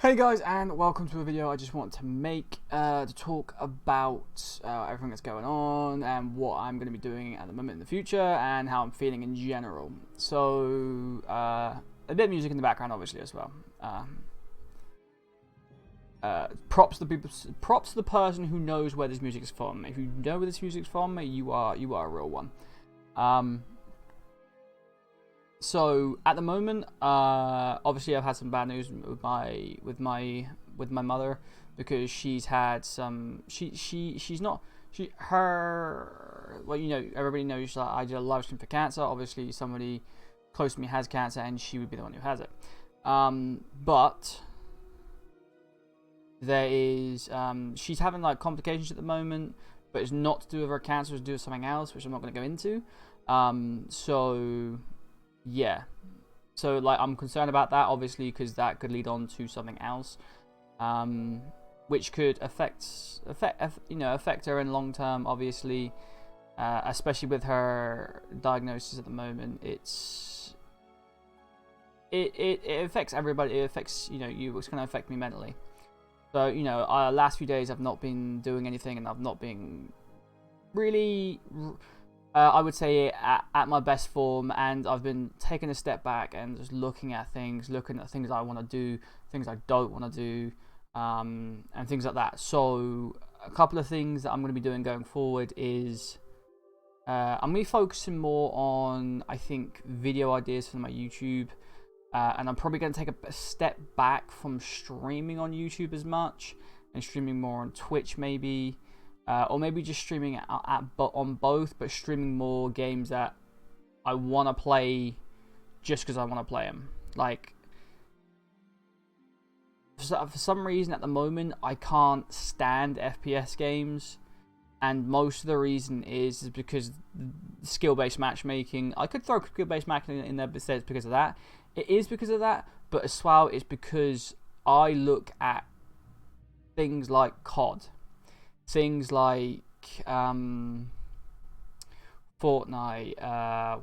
Hey guys, and welcome to a video I just want to make to talk about everything that's going on and what I'm going to be doing at the moment in the future and how I'm feeling in general. So a bit of music in the background obviously as well. Props to the person who knows where this music is from. If you know where this music is from, you are a real one. So at the moment, obviously I've had some bad news with my mother because she's had some well, you know, everybody knows that I did a live stream for cancer. Obviously somebody close to me has cancer and she would be the one who has it. But there is she's having like complications at the moment, but it's not to do with her cancer, it's to do with something else, which I'm not going to go into. So yeah, so like I'm concerned about that obviously because that could lead on to something else, which could affect her in long term. Obviously, especially with her diagnosis at the moment, it affects everybody. It affects you. It's going to affect me mentally. So last few days I've not been doing anything, and I've not been really. I would say at my best form, and I've been taking a step back and just looking at things I want to do, things I don't want to do, and things like that. So a couple of things that I'm going to be doing going forward is I'm going to be focusing more on, I think, video ideas for my YouTube, and I'm probably going to take a step back from streaming on YouTube as much and streaming more on Twitch maybe. Or maybe just streaming on both, but streaming more games that I want to play just because I want to play them. Like, for some reason at the moment, I can't stand FPS games. And most of the reason is because skill-based matchmaking. I could throw skill-based matchmaking in there, but it's because of that. It is because of that, but as well, it's because I look at things like COD. Things like Fortnite,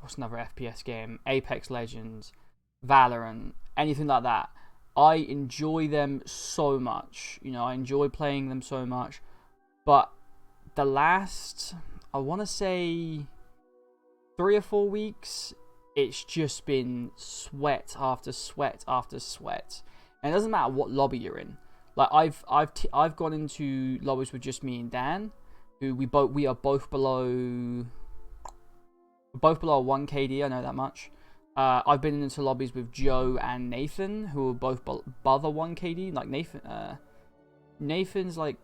what's another FPS game? Apex Legends, Valorant, anything like that. I enjoy them so much. I enjoy playing them so much. But the last, I want to say, 3 or 4 weeks, it's just been sweat after sweat after sweat. And it doesn't matter what lobby you're in. Like I've gone into lobbies with just me and Dan, who we are both below 1 KD. I know that much. I've been into lobbies with Joe and Nathan, who are both below 1 KD. Like Nathan's like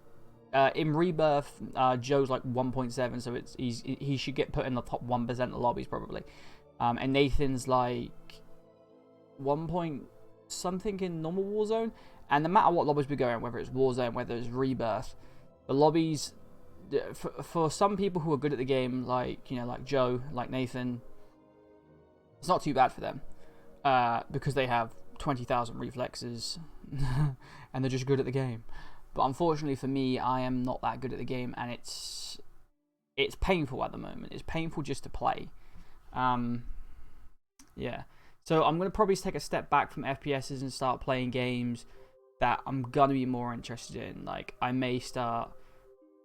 in Rebirth, Joe's like 1.7, so he should get put in the top 1% of lobbies probably. And Nathan's like 1 point something in normal Warzone. And no matter what lobbies we go in, whether it's Warzone, whether it's Rebirth, the lobbies, for some people who are good at the game, like like Joe, like Nathan, it's not too bad for them, because they have 20,000 reflexes, and they're just good at the game. But unfortunately for me, I am not that good at the game, and it's painful at the moment. It's painful just to play. Yeah. So I'm gonna probably take a step back from FPSs and start playing games that I'm gonna be more interested in. Like I may start,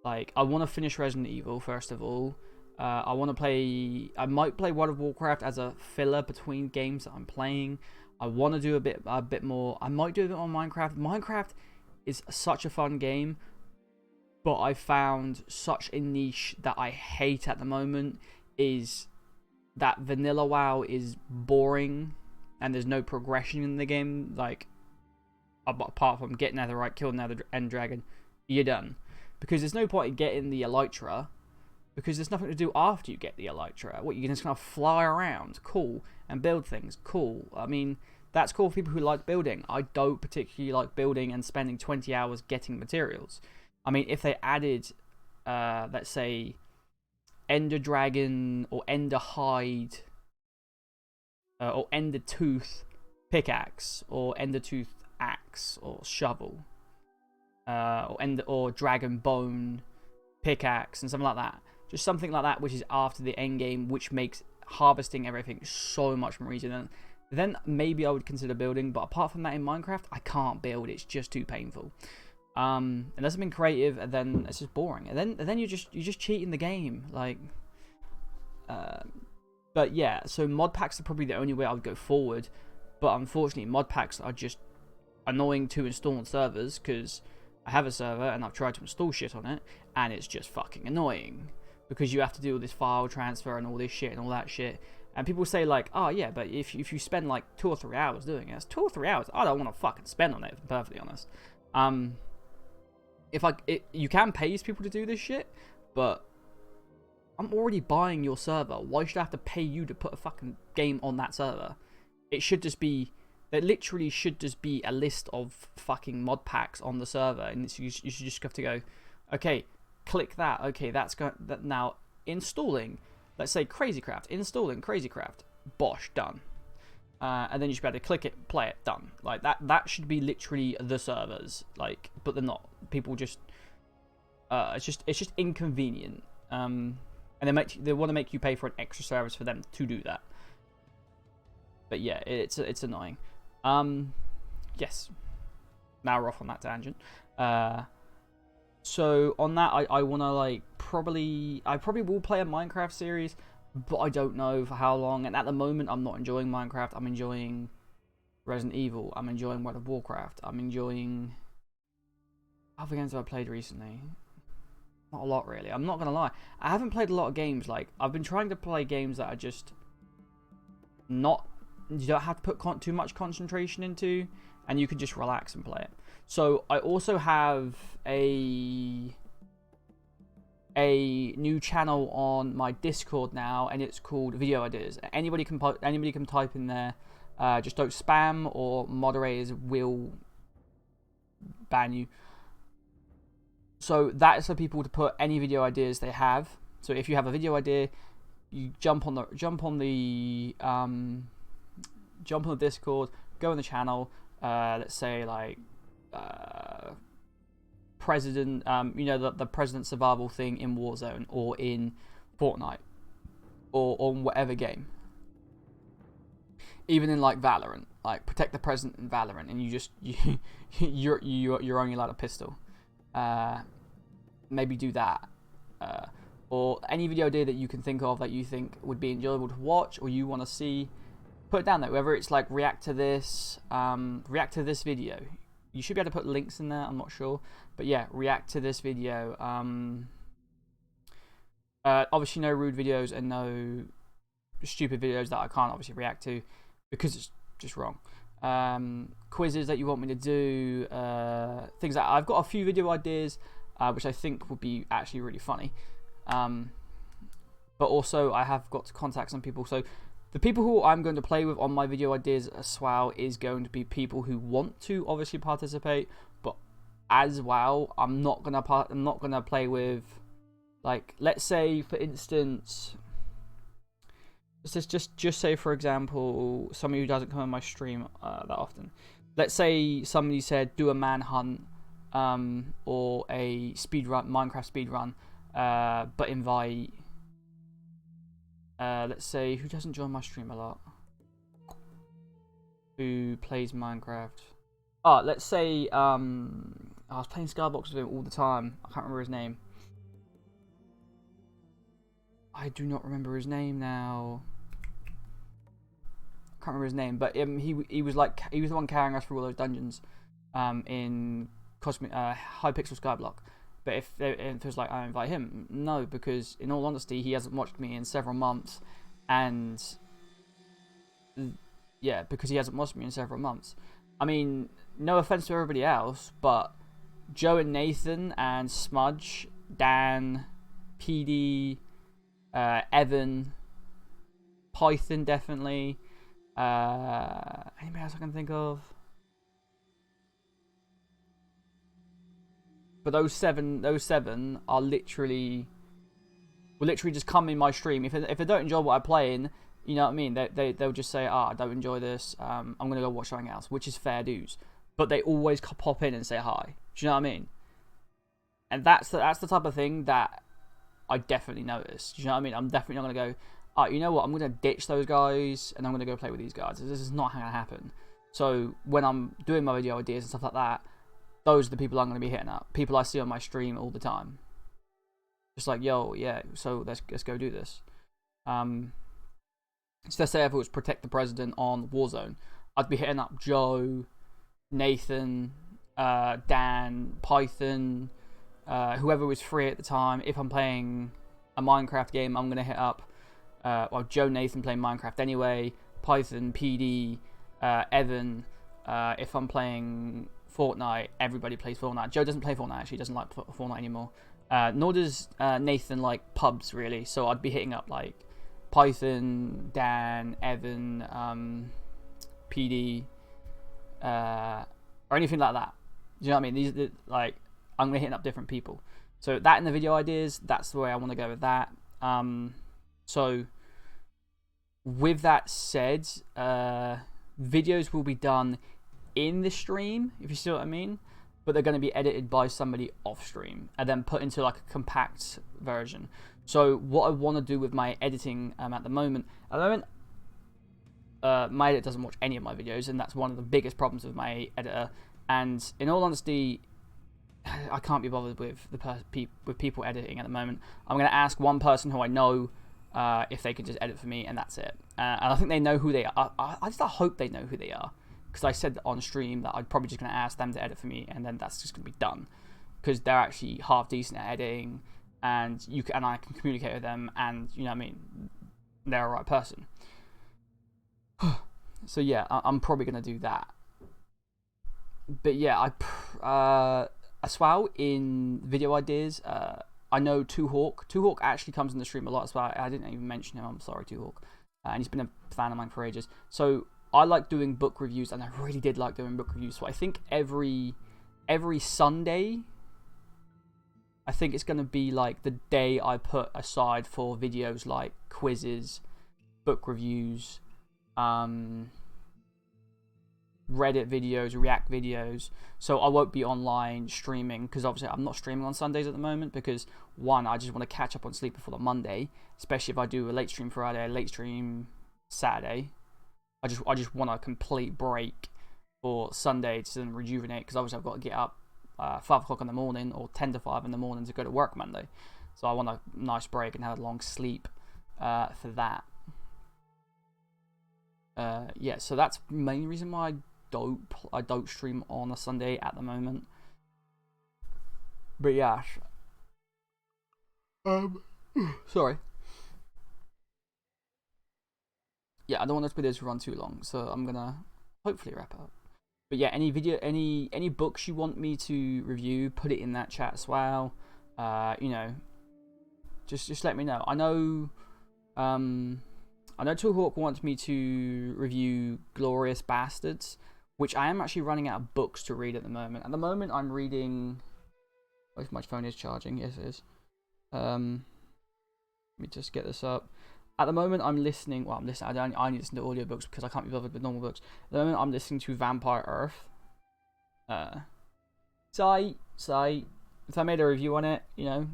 like I want to finish Resident Evil first of all. I might play World of Warcraft as a filler between games that I'm playing. I want to do a bit more. I might do a bit on Minecraft. Minecraft is such a fun game, but I found such a niche that I hate at the moment is that vanilla WoW is boring and there's no progression in the game. Like, apart from getting netherite, killing another end dragon, you're done. Because there's no point in getting the elytra, because there's nothing to do after you get the elytra. What, you can just kind of fly around, cool, and build things, cool. I mean, that's cool for people who like building. I don't particularly like building and spending 20 hours getting materials. I mean, if they added, let's say, Ender Dragon or Ender Hide or Ender Tooth pickaxe or Ender Tooth axe or shovel, or Dragon Bone pickaxe and something like that. Just something like that, which is after the end game, which makes harvesting everything so much more easier. then maybe I would consider building. But apart from that, in Minecraft, I can't build. It's just too painful. Unless I've been creative, and then it's just boring. And then you're just cheating the game. Like, but yeah. So mod packs are probably the only way I would go forward. But unfortunately, mod packs are just annoying to install on servers because I have a server and I've tried to install shit on it, and it's just fucking annoying because you have to do all this file transfer and all this shit and all that shit. And people say like, oh yeah, but if you spend like 2 or 3 hours doing it, it's 2 or 3 hours I don't want to fucking spend on it, if I'm perfectly honest. You can pay these people to do this shit, but I'm already buying your server. Why should I have to pay you to put a fucking game on that server? It should just be, there literally should just be a list of fucking mod packs on the server, and you should just have to go, okay, click that. Okay, that's that now installing. Let's say Crazycraft, installing Crazycraft, bosh, done. And then you should be able to click it, play it, done. Like that should be literally the servers. Like, but they're not. People just, it's just inconvenient. And they want to make you pay for an extra service for them to do that. But yeah, it's annoying. Yes. Now we're off on that tangent. So on that, I want to I probably will play a Minecraft series, but I don't know for how long. And at the moment, I'm not enjoying Minecraft. I'm enjoying Resident Evil. I'm enjoying World of Warcraft. I'm enjoying other games that I played recently. Not a lot, really. I'm not gonna lie. I haven't played a lot of games. Like, I've been trying to play games that are just not, you don't have to put too much concentration into, and you can just relax and play it. So I also have a new channel on my Discord now, and it's called Video Ideas. Anybody can type in there. Just don't spam, or moderators will ban you. So that is for people to put any video ideas they have. So if you have a video idea, you jump on the Discord, go on the channel. Let's say like president, the president survival thing in Warzone or in Fortnite or on whatever game. Even in like Valorant, like protect the president in Valorant, and you're only allowed a pistol. Maybe do that, or any video idea that you can think of that you think would be enjoyable to watch or you want to see, put it down there. Whether it's like react to this video, you should be able to put links in there. I'm not sure, but yeah, react to this video. Obviously no rude videos and no stupid videos that I can't obviously react to because it's just wrong. Quizzes that you want me to do, things like I've got a few video ideas which I think would be actually really funny, but also I have got to contact some people. So the people who I'm going to play with on my video ideas as well is going to be people who want to obviously participate, but as well I'm not gonna play with, like, let's say for instance, just say for example somebody who doesn't come on my stream that often. Let's say somebody said do a manhunt or a Minecraft speedrun, but invite let's say who doesn't join my stream a lot, who plays Minecraft. Let's say I was playing Skybox with him all the time. I can't remember his name. I do not remember his name now. Can't remember his name, but he was the one carrying us through all those dungeons in Hypixel Skyblock. But if it was like I invite him, no, because in all honesty he hasn't watched me in several months, and yeah, because he hasn't watched me in several months. I mean, no offense to everybody else, but Joe and Nathan and Smudge, Dan, PD, Evan, Python definitely. Anybody else I can think of? But those seven are literally will just come in my stream. If they don't enjoy what I play in, you know what I mean? They'll just say, I don't enjoy this. I'm gonna go watch something else, which is fair dues. But they always pop in and say hi. Do you know what I mean? And that's the type of thing that I definitely notice. Do you know what I mean? I'm definitely not gonna go, you know what, I'm going to ditch those guys and I'm going to go play with these guys. This is not going to happen. So when I'm doing my video ideas and stuff like that, those are the people I'm going to be hitting up. People I see on my stream all the time. Just like, yo, yeah, so let's go do this. So let's say if it was Protect the President on Warzone, I'd be hitting up Joe, Nathan, Dan, Python, whoever was free at the time. If I'm playing a Minecraft game, I'm going to hit up Joe, Nathan playing Minecraft anyway, Python, PD, Evan. If I'm playing Fortnite, everybody plays Fortnite. Joe doesn't play Fortnite, actually. He doesn't like Fortnite anymore. Nor does Nathan like pubs, really. So I'd be hitting up like Python, Dan, Evan, PD, or anything like that. Do you know what I mean? These like I'm gonna hit up different people. So that in the video ideas, that's the way I want to go with that. So with that said, videos will be done in the stream, if you see what I mean, but they're going to be edited by somebody off stream and then put into like a compact version. So what I want to do with my editing at the moment, my editor doesn't watch any of my videos, and that's one of the biggest problems with my editor. And in all honesty, I can't be bothered with with people editing at the moment. I'm going to ask one person who I know if they can just edit for me, and that's it. And I think they know who they are. I hope they know who they are, because I said on stream that I'm probably just going to ask them to edit for me, and then that's just going to be done, because they're actually half decent at editing, and I can communicate with them, and you know what I mean, they're a right person. So yeah, I'm probably going to do that. But yeah, as well in video ideas, I know Two Hawk. Two Hawk actually comes in the stream a lot as well. I didn't even mention him. I'm sorry, Two Hawk. And he's been a fan of mine for ages. So I like doing book reviews, and I really did like doing book reviews. So I think every Sunday, I think it's going to be like the day I put aside for videos like quizzes, book reviews, Reddit videos, React videos. So I won't be online streaming, because obviously I'm not streaming on Sundays at the moment, because one, I just want to catch up on sleep before the Monday, especially if I do a late stream Friday, a late stream Saturday. I just want a complete break for Sunday to then rejuvenate, because obviously I've got to get up 5 o'clock in the morning, or 10 to 5 in the morning to go to work Monday. So I want a nice break and have a long sleep for that. Yeah, so that's the main reason why I don't stream on a Sunday at the moment. But yeah, sorry. Yeah, I don't want this video to run too long, so I'm gonna hopefully wrap up. But yeah, any books you want me to review, put it in that chat as well. You know, just let me know. I know Two Hawk wants me to review Glorious Bastards, which I am actually running out of books to read at the moment. At the moment, I'm reading. If my phone is charging, yes it is. Let me just get this up. At the moment, I'm listening. Well, I'm listening. I need to listen to audiobooks because I can't be bothered with normal books. At the moment, I'm listening to Vampire Earth. So if I made a review on it, you know,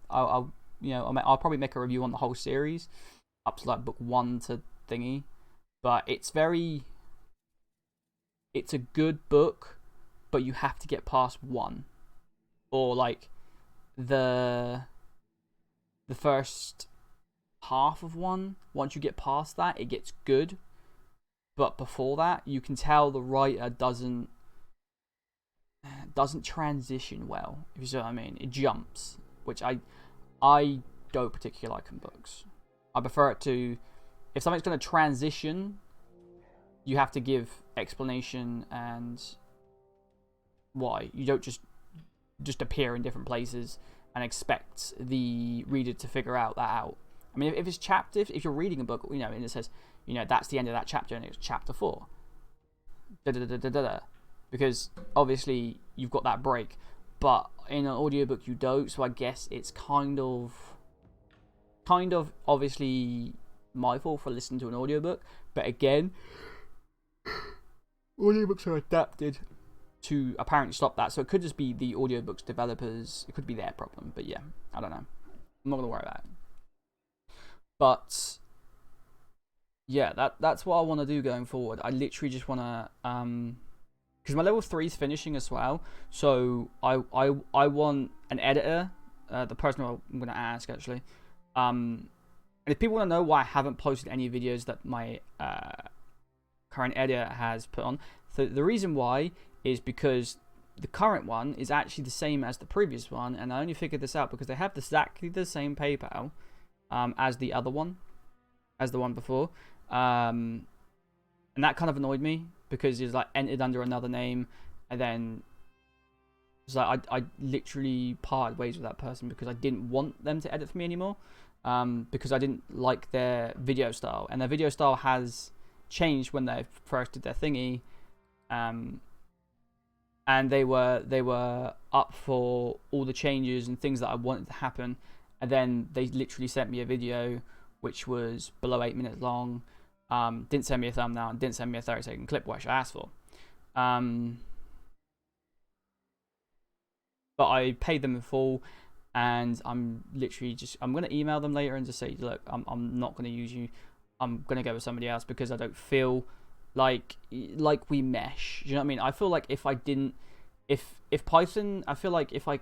I'll probably make a review on the whole series, up to like book 1 to thingy. But it's a good book, but you have to get past 1, or like the first half of 1. Once you get past that, it gets good, but before that, you can tell the writer doesn't transition well, if you see what I mean. It jumps, which I don't particularly like in books. I prefer it to, if something's going to transition, you have to give explanation and why. You don't just appear in different places and expect the reader to figure that out. I mean, if it's chapter, if you're reading a book, you know, and it says, you know, that's the end of that chapter, and it's chapter 4, because obviously you've got that break, but in an audiobook you don't. So I guess it's kind of obviously my fault for listening to an audiobook, but again, audiobooks are adapted to apparently stop that. So it could just be the audiobooks developers, it could be their problem. But yeah, I don't know. I'm not gonna worry about it. But yeah, that's what I want to do going forward. I literally just want to because my level 3 is finishing as well, so I want an editor, the person I'm gonna ask actually, and if people want to know why I haven't posted any videos that my current editor has put on, so the reason why is because the current one is actually the same as the previous one, and I only figured this out because they have exactly the same PayPal as the other one, as the one before, and that kind of annoyed me because it's like entered under another name, and then it's like I literally parted ways with that person because I didn't want them to edit for me anymore, because I didn't like their video style, and their video style has changed when they first did their thingy, and they were up for all the changes and things that I wanted to happen, and then they literally sent me a video which was below 8 minutes long, didn't send me a thumbnail, and didn't send me a 30-second clip, which I asked for. But I paid them in full, and I'm literally I'm going to email them later and just say, look, I'm not going to use you. I'm going to go with somebody else because I don't feel like we mesh. Do you know what I mean? I feel like if I didn't, if Python, I feel like if I'm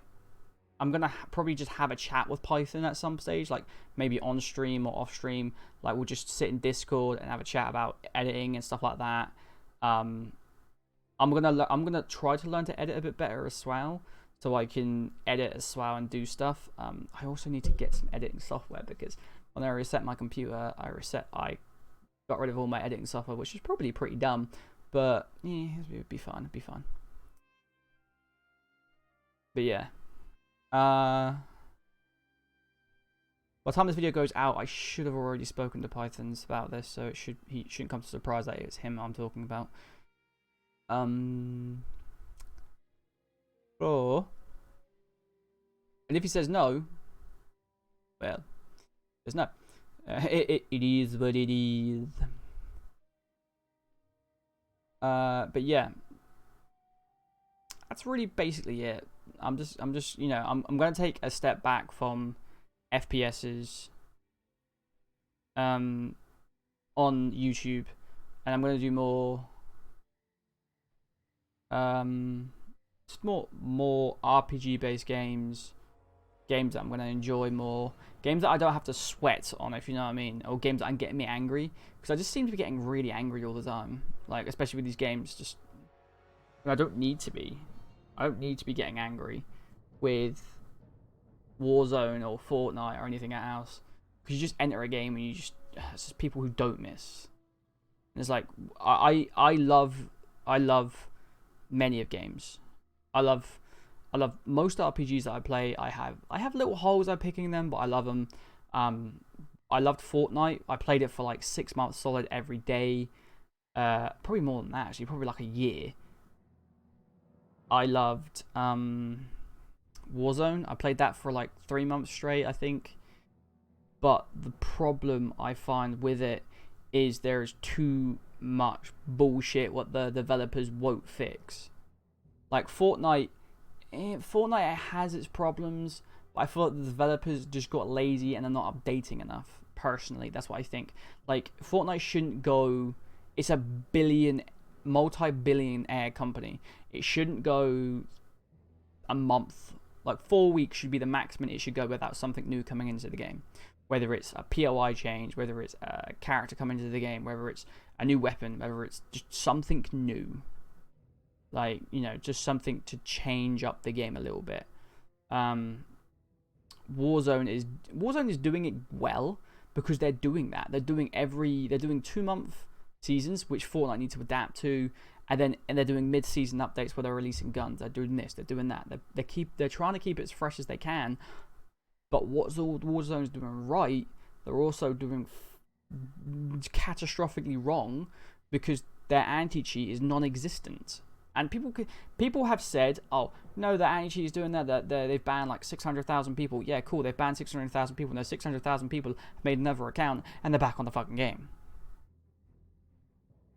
going to probably just have a chat with Python at some stage, like maybe on stream or off stream. Like we'll just sit in Discord and have a chat about editing and stuff like that. I'm gonna try to learn to edit a bit better as well, so I can edit as well and do stuff. I also need to get some editing software because when I reset my computer, I got rid of all my editing software, which is probably pretty dumb, but yeah, it'd be fine. It'd be fine. But yeah. By the time this video goes out, I should have already spoken to Pythons about this, so he shouldn't come to surprise that it's him I'm talking about. Oh. And if he says no, well, there's no. It is what it is. But yeah, that's really basically it. I'm just you know, I'm gonna take a step back from FPSs on YouTube, and I'm gonna do more just more RPG based games that I'm gonna enjoy more, games that I don't have to sweat on, if you know what I mean, or games that are getting me angry, because I just seem to be getting really angry all the time, like especially with these games. Just I don't need to be getting angry with Warzone or Fortnite or anything else, because you just enter a game and it's just people who don't miss. And it's like I love many of games. I love most RPGs that I play. I have little holes I'm picking them, but I love them. I loved Fortnite. I played it for like 6 months solid every day. Probably more than that actually. Probably like a year. I loved Warzone. I played that for like 3 months straight, I think. But the problem I find with it is there's too much bullshit what the developers won't fix. Like Fortnite has its problems, but I feel like the developers just got lazy and they're not updating enough. Personally, that's what I think. Like Fortnite shouldn't go. It's a multi-billionaire company. It shouldn't go a month. Like 4 weeks should be the maximum it should go without something new coming into the game. Whether it's a POI change, whether it's a character coming into the game, whether it's a new weapon, whether it's just something new. Like, you know, just something to change up the game a little bit. Warzone is doing it well because they're doing that. They're doing 2-month seasons, which Fortnite need to adapt to, and they're doing mid-season updates where they're releasing guns. They're doing this, they're doing that. They're trying to keep it as fresh as they can. But what Warzone's doing right, they're also doing catastrophically wrong because their anti-cheat is non-existent. And people have said, oh, no, the anti-cheat is doing that. They've banned like 600,000 people. Yeah, cool, they've banned 600,000 people. And those 600,000 people have made another account and they're back on the fucking game.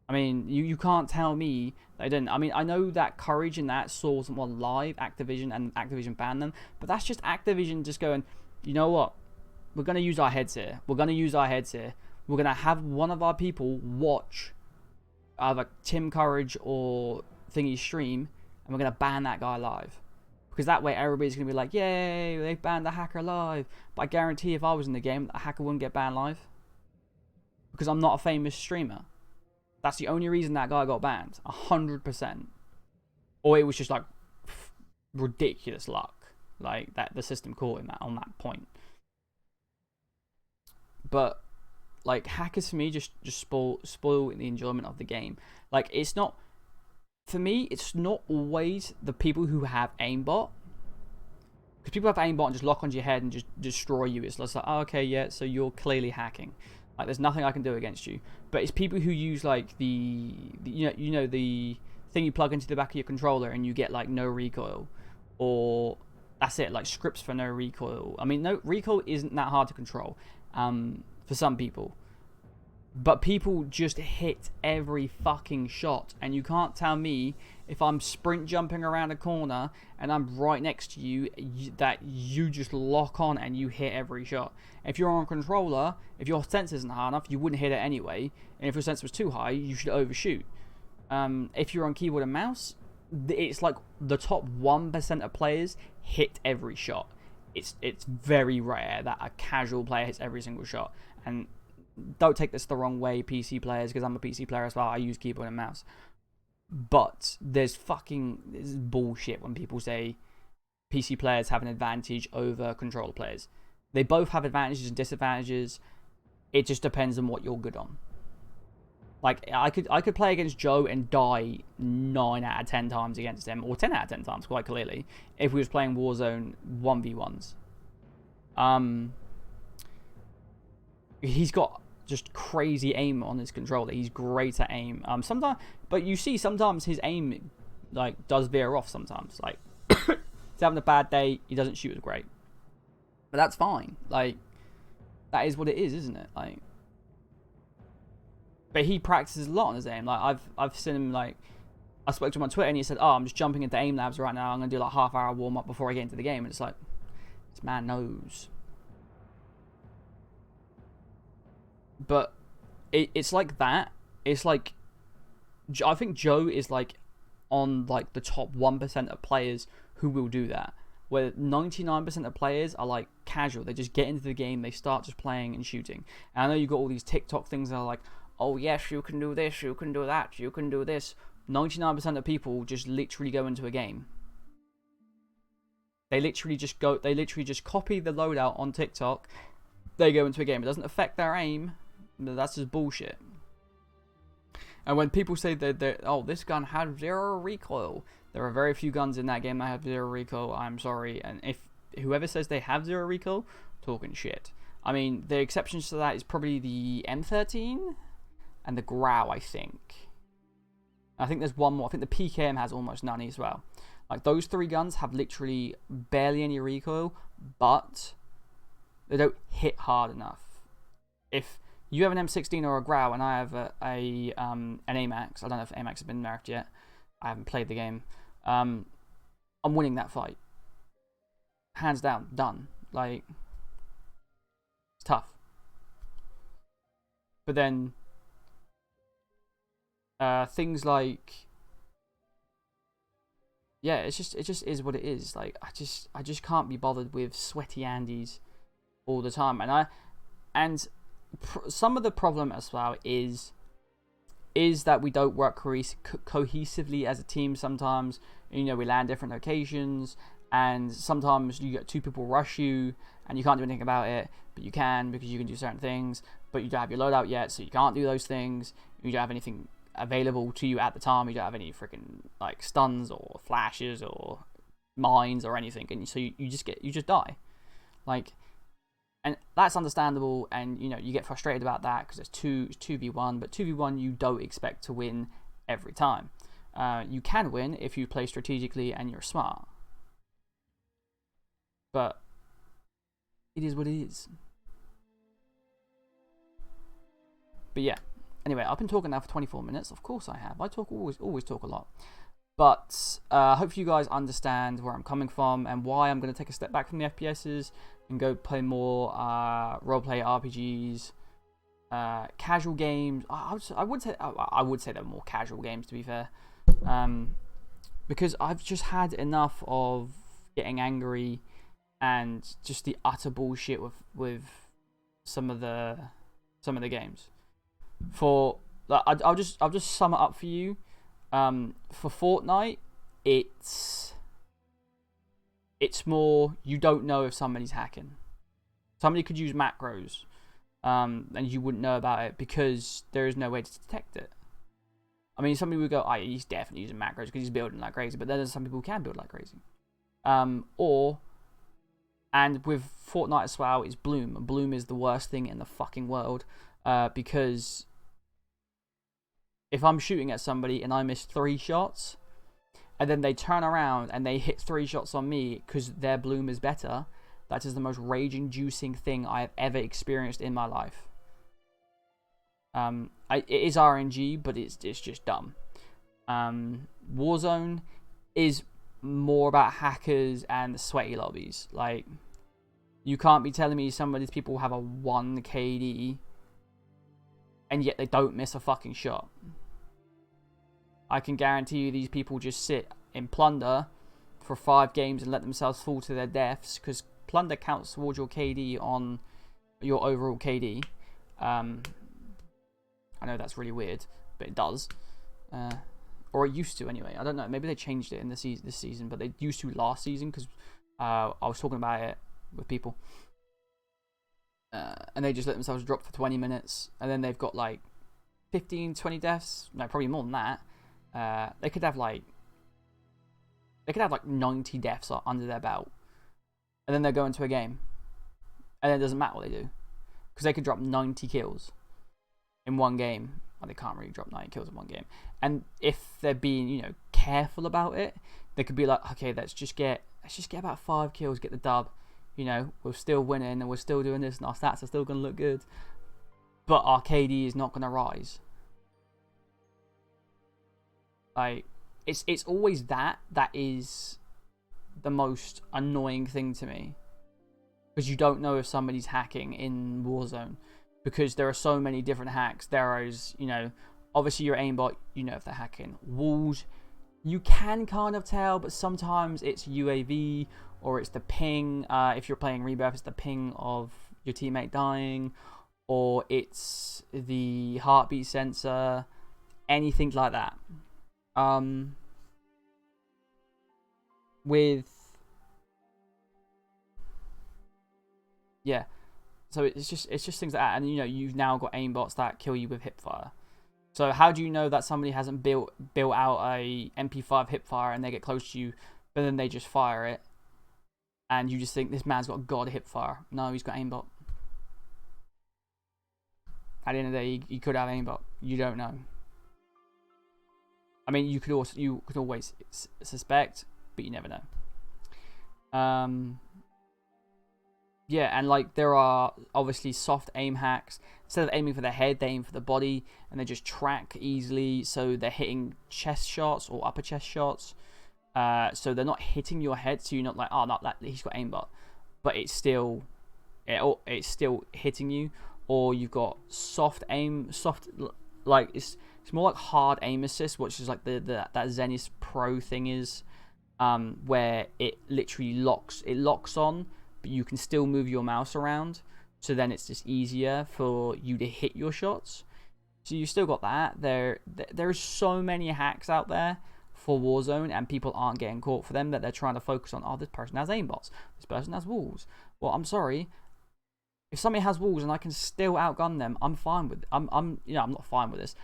I mean, you can't tell me they didn't. I mean, I know that Courage and that saw someone live, Activision, and Activision banned them. But that's just Activision just going, you know what? we're gonna use our heads here. We're gonna use our heads here. We're gonna have one of our people watch either Tim Courage or Thingy stream, and we're gonna ban that guy live. Because that way everybody's gonna be like, yay, they banned the hacker live. But I guarantee if I was in the game, a hacker wouldn't get banned live. Because I'm not a famous streamer. That's the only reason that guy got banned. 100%. Or it was just like ridiculous luck. Like that the system caught him on that point. But like hackers for me just spoil the enjoyment of the game. Like it's not, for me, it's not always the people who have aimbot. Because people have aimbot and just lock onto your head and just destroy you. It's like, oh, okay, yeah, so you're clearly hacking. Like there's nothing I can do against you. But it's people who use like the you know the thing you plug into the back of your controller and you get like no recoil, or that's it, like scripts for no recoil. I mean, no recoil isn't that hard to control for some people. But people just hit every fucking shot, and you can't tell me if I'm sprint jumping around a corner and I'm right next to you that you just lock on and you hit every shot. If you're on a controller, if your sense isn't high enough, you wouldn't hit it anyway, and if your sense was too high, you should overshoot. If you're on keyboard and mouse, it's like the top 1% of players hit every shot. It's very rare that a casual player hits every single shot, and don't take this the wrong way, PC players, because I'm a PC player as well. I use keyboard and mouse. But there's bullshit when people say PC players have an advantage over controller players. They both have advantages and disadvantages. It just depends on what you're good on. Like, I could play against Joe and die 9 out of 10 times against him, or 10 out of 10 times, quite clearly, if we was playing Warzone 1v1s. He's got just crazy aim on his controller. He's great at aim. Sometimes, but you see sometimes his aim like does veer off sometimes. Like he's having a bad day, he doesn't shoot as great. But that's fine. Like that is what it is, isn't it? Like, but he practices a lot on his aim. Like I've seen him, like I spoke to him on Twitter and he said, "Oh, I'm just jumping into aim labs right now. I'm gonna do like half-hour warm up before I get into the game." And it's like, this man knows. But it's like that. It's like, I think Joe is like on like the top 1% of players who will do that. Where 99% of players are like casual. They just get into the game, they start just playing and shooting. And I know you've got all these TikTok things that are like, oh yes, you can do this, you can do that, you can do this. 99% of people just literally go into a game. They literally just copy the loadout on TikTok. They go into a game. It doesn't affect their aim. That's just bullshit. And when people say that, oh, this gun had 0 recoil, there are very few guns in that game that have 0 recoil. I'm sorry. And if whoever says they have 0 recoil, talking shit. I mean, the exceptions to that is probably the M13 and the Grau, I think. I think there's one more. I think the PKM has almost none as well. Like, those 3 guns have literally barely any recoil, but they don't hit hard enough. If you have an M16 or a Grau and I have an AMAX, I don't know if AMAX has been nerfed yet. I haven't played the game. I'm winning that fight. Hands down, done. Like, it's tough. But then things like, yeah, it just is what it is. Like, I just can't be bothered with sweaty Andes all the time. And some of the problem as well is that we don't work cohesively as a team sometimes. You know, we land different locations, and sometimes you get 2 people rush you, and you can't do anything about it, but you can because you can do certain things, but you don't have your loadout yet, so you can't do those things. You don't have anything available to you at the time. You don't have any freaking like stuns or flashes or mines or anything, and so you just die. Like, and that's understandable, and you know, you get frustrated about that because it's 2v1, but 2v1 you don't expect to win every time. You can win if you play strategically and you're smart, but it is what it is. But yeah, anyway, I've been talking now for 24 minutes. Of course I have. I always talk a lot. But hopefully you guys understand where I'm coming from and why I'm going to take a step back from the FPSs. and go play more roleplay RPGs, casual games. I would say they're more casual games, to be fair, because I've just had enough of getting angry and just the utter bullshit with some of the games. I'll just sum it up for you. For Fortnite, it's more, you don't know if somebody's hacking. Somebody could use macros, and you wouldn't know about it because there is no way to detect it. I mean, somebody would go, "Oh, he's definitely using macros because he's building like crazy," but then there's some people who can build like crazy. And with Fortnite as well, it's Bloom. Bloom is the worst thing in the fucking world, because if I'm shooting at somebody and I miss 3 shots, and then they turn around and they hit 3 shots on me because their Bloom is better, that is the most rage-inducing thing I have ever experienced in my life. It is RNG, but it's just dumb. Warzone is more about hackers and sweaty lobbies. Like, you can't be telling me some of these people have a 1 KD and yet they don't miss a fucking shot. I can guarantee you these people just sit in Plunder for 5 games and let themselves fall to their deaths, because Plunder counts towards your KD on your overall KD. I know that's really weird, but it does. Or it used to anyway. I don't know. Maybe they changed it in this season, but they used to last season, because I was talking about it with people. And they just let themselves drop for 20 minutes, and then they've got like 15, 20 deaths. No, probably more than that. They could have like 90 deaths under their belt, and then they go into a game, and then it doesn't matter what they do, because they could drop 90 kills in one game. Well, they can't really drop 90 kills in one game, and if they're being careful about it, they could be like, okay, let's just get about 5 kills, get the dub. We're still winning and we're still doing this, and our stats are still going to look good, but our KD is not going to rise. Like, it's always that is the most annoying thing to me, because you don't know if somebody's hacking in Warzone, because there are so many different hacks. There is, obviously your aimbot, if they're hacking. Walls, you can kind of tell, but sometimes it's UAV, or it's the ping. If you're playing Rebirth, it's the ping of your teammate dying, or it's the heartbeat sensor, anything like that. So it's just things like that, and you've now got aimbots that kill you with hipfire. So how do you know that somebody hasn't built out a MP5 hipfire and they get close to you, but then they just fire it, and you just think this man's got god hipfire? No, he's got aimbot. At the end of the day, he could have aimbot. You don't know. I mean, you could always suspect, but you never know. Yeah, and like, there are obviously soft aim hacks. Instead of aiming for the head, they aim for the body, and they just track easily, so they're hitting chest shots or upper chest shots. So they're not hitting your head, so you're not like, oh, not that he's got aimbot, but it's still hitting you. Or you've got soft aim, like it's more like hard aim assist, which is like that Zenith Pro thing is, where it literally locks on, but you can still move your mouse around, so then it's just easier for you to hit your shots. So you still got that. There's so many hacks out there for Warzone, and people aren't getting caught for them, that they're trying to focus on, oh, this person has aimbots, this person has walls. Well, I'm sorry, if somebody has walls and I can still outgun them, I'm fine with it. I'm not fine with this,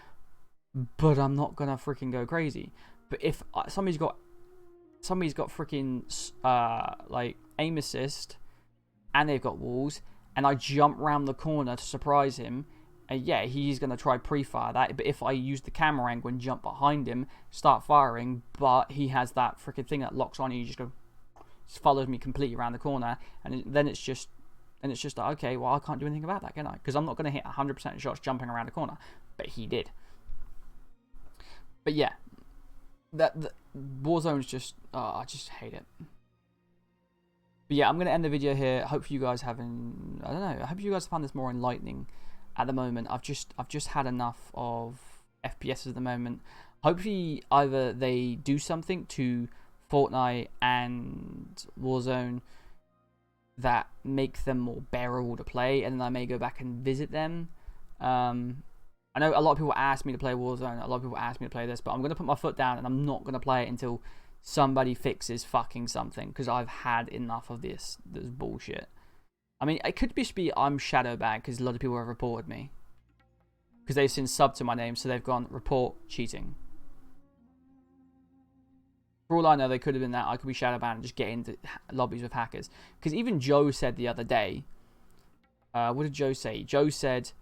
but I'm not gonna freaking go crazy. But if somebody's got freaking like aim assist, and they've got walls, and I jump round the corner to surprise him, yeah, he's going to try pre-fire that. But if I use the camera angle and jump behind him, start firing, but he has that freaking thing that locks on, and you just follows me completely around the corner, and then it's just like, okay, well, I can't do anything about that, can I? Because I'm not going to hit 100% of shots jumping around the corner, but he did. But yeah, that Warzone's just, I just hate it. But yeah, I'm going to end the video here. Hopefully you guys haven't, I don't know, I hope you guys found this more enlightening at the moment. I've just had enough of FPSs at the moment. Hopefully either they do something to Fortnite and Warzone that make them more bearable to play, and then I may go back and visit them. I know a lot of people ask me to play Warzone, a lot of people ask me to play this, but I'm going to put my foot down and I'm not going to play it until somebody fixes fucking something, because I've had enough of this bullshit. I mean, it could just be I'm shadow banned because a lot of people have reported me. Because they've seen sub to my name, so they've gone, report cheating. For all I know, they could have been that. I could be shadow banned and just get into lobbies with hackers. Because even Joe said the other day, what did Joe say? Joe said,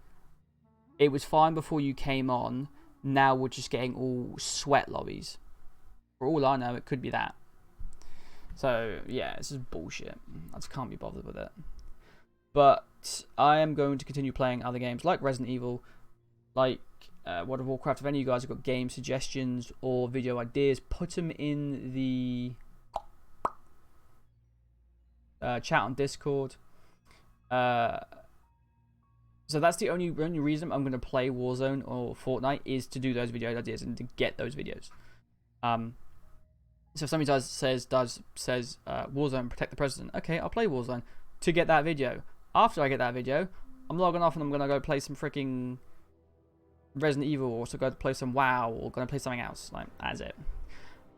it was fine before you came on, now we're just getting all sweat lobbies. For all I know, it could be that. So, yeah, this is bullshit. I just can't be bothered with it. But I am going to continue playing other games like Resident Evil, like World of Warcraft. If any of you guys have got game suggestions or video ideas, put them in the chat on Discord. So that's the only reason I'm going to play Warzone or Fortnite, is to do those video ideas and to get those videos. So if somebody says Warzone protect the president, okay, I'll play Warzone to get that video. After I get that video, I'm logging off and I'm gonna go play some freaking Resident Evil, or so go to play some WoW, or gonna play something else. Like, that's it.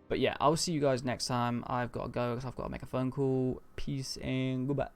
But yeah, I'll see you guys next time. I've got to go because I've got to make a phone call. Peace and goodbye.